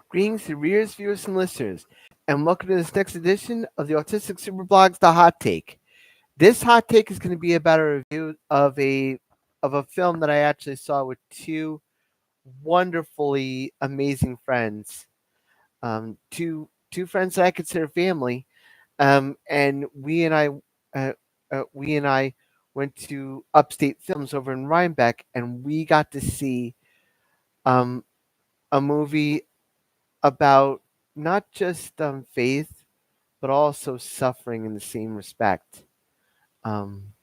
Greetings to readers, viewers, and listeners, and welcome to this next edition of the Autistic Superblog's The Hot Take. This hot take is going to be about a review of a film that I actually saw with two wonderfully amazing friends, two friends that I consider family, and we and I went to Upstate Films over in Rhinebeck, and we got to see um, a movie about not just faith, but also suffering in the same respect. Um,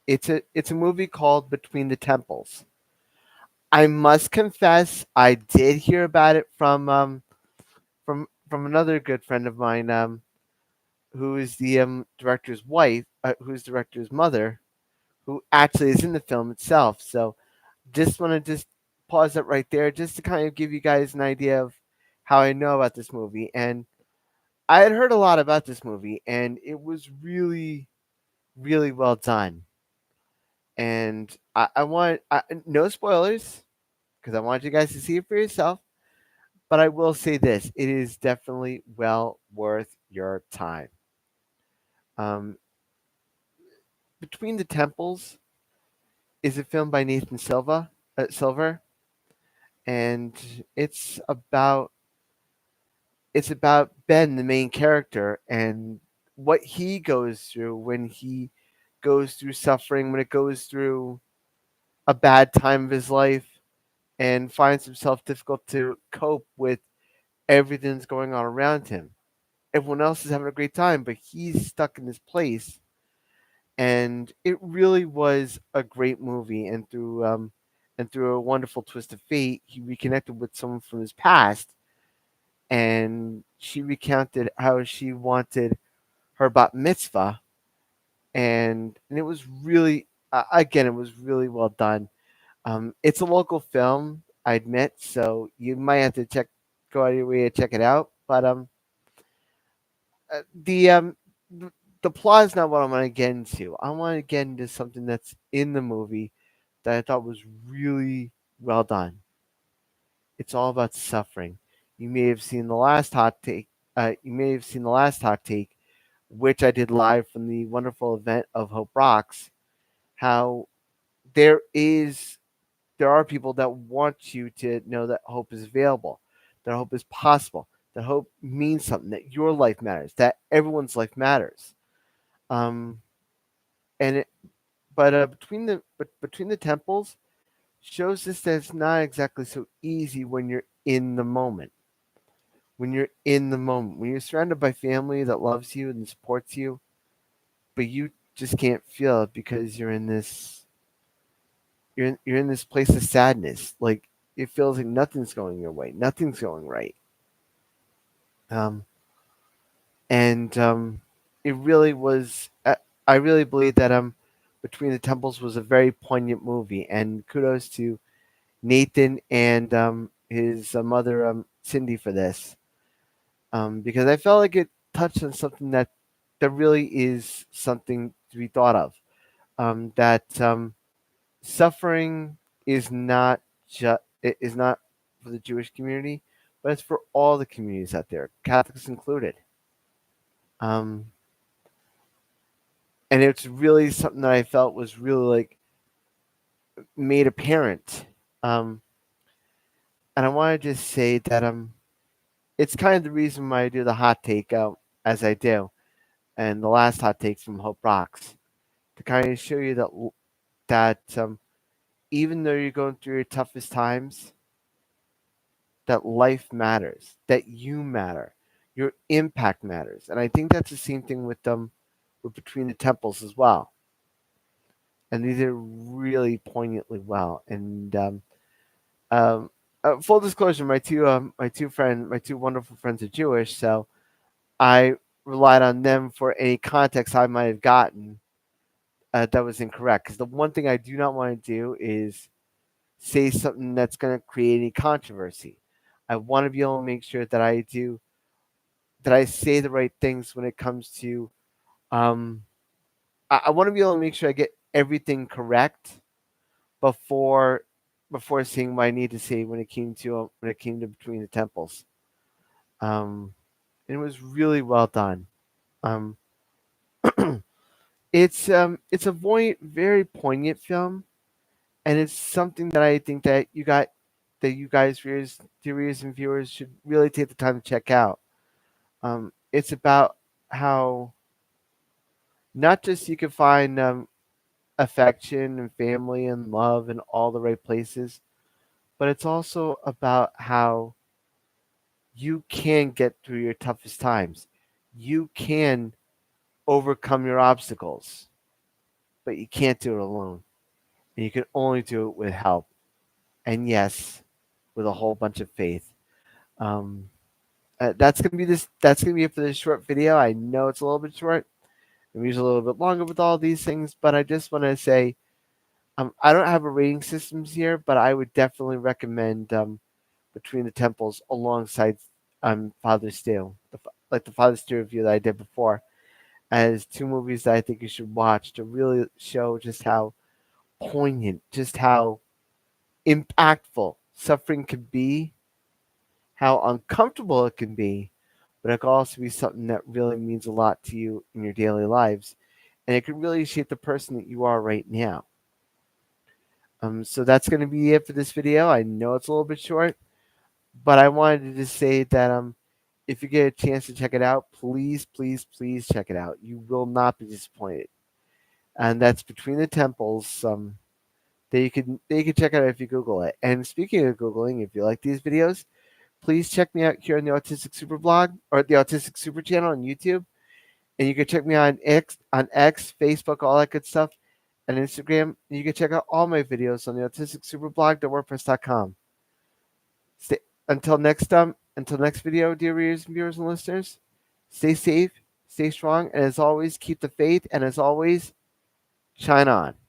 it's a movie called Between the Temples. I must confess, I did hear about it from another good friend of mine, who is the director's wife, who's the director's mother, who actually is in the film itself. So just want to just pause it right there, just to kind of give you guys an idea of how I know about this movie. And I had heard a lot about this movie, and it was really, really well done. And I want no spoilers because I want you guys to see it for yourself. But I will say this: it is definitely well worth your time. Um, Between the Temples is a film by Nathan Silver, and it's about Ben, the main character, and what he goes through when he goes through suffering, when it goes through a bad time of his life, and finds himself difficult to cope with everything that's going on around him. Everyone else is having a great time, but he's stuck in this place. And it really was a great movie. And through a wonderful twist of fate, he reconnected with someone from his past, and she recounted how she wanted her bat mitzvah, and it was really, again, it was really well done. It's a local film, I admit, so you might have to go out of your way to check it out. But uh, the um, th- the plot is not what I want to get into. I want to get into something that's in the movie that I thought was really well done. It's all about suffering. You may have seen the last hot take. You may have seen the last hot take, which I did live from the wonderful event of Hope Rocks. How there is there are people that want you to know that hope is available, that hope is possible, that hope means something, that your life matters, that everyone's life matters. Um, and it, between the temples shows us that it's not exactly so easy when you're in the moment. When you're in the moment, when you're surrounded by family that loves you and supports you, but you just can't feel it because you're in this place of sadness. Like it feels like nothing's going your way, nothing's going right. Um, and it really was. I really believe that Between the Temples was a very poignant movie, and kudos to Nathan and his mother Cindy for this, because I felt like it touched on something that really is something to be thought of. That suffering is not is not for the Jewish community, but it's for all the communities out there, Catholics included. Um, and it's really something that I felt was really like made apparent. Um, and I want to just say that it's kind of the reason why I do the hot take as I do, and the last hot takes from Hope Rocks, to kind of show you that even though you're going through your toughest times, that life matters, that you matter, your impact matters, and I think that's the same thing with Between the Temples as well. And these are really poignantly well. And um, full disclosure, my two wonderful friends are Jewish, so I relied on them for any context I might have gotten that was incorrect. Because the one thing I do not want to do is say something that's going to create any controversy. I want to be able to make sure that I say the right things when it comes to. Um, I want to be able to make sure I get everything correct before before seeing what I need to say when it came to Between the Temples. And it was really well done. Um, it's a very poignant film, and it's something that I think that you guys readers and viewers should really take the time to check out. It's about how not just you can find affection and family and love in all the right places, but it's also about how you can get through your toughest times. You can overcome your obstacles, but you can't do it alone. And you can only do it with help. And yes, with a whole bunch of faith. Um, that's gonna be this. That's gonna be it for this short video. I know it's a little bit short. I'm usually a little bit longer with all these things, but I just want to say I don't have a rating systems here, but I would definitely recommend Between the Temples alongside Father's Day, like the Father's Day review that I did before, as two movies that I think you should watch to really show just how poignant, just how impactful suffering can be, how uncomfortable it can be, but it can also be something that really means a lot to you in your daily lives, and it can really shape the person that you are right now. So that's going to be it for this video. I know it's a little bit short, but I wanted to just say that if you get a chance to check it out, please, please, please check it out. You will not be disappointed. And that's Between the Temples. That you can check out if you Google it. And speaking of Googling, if you like these videos, please check me out here on the Autistic Super blog or the Autistic Super channel on YouTube. And you can check me on X, Facebook, all that good stuff, and Instagram. And you can check out all my videos on the Autistic Super blog.wordpress.com. Stay, until next video, dear readers and viewers and listeners, stay safe, stay strong, and as always, keep the faith, and as always, shine on.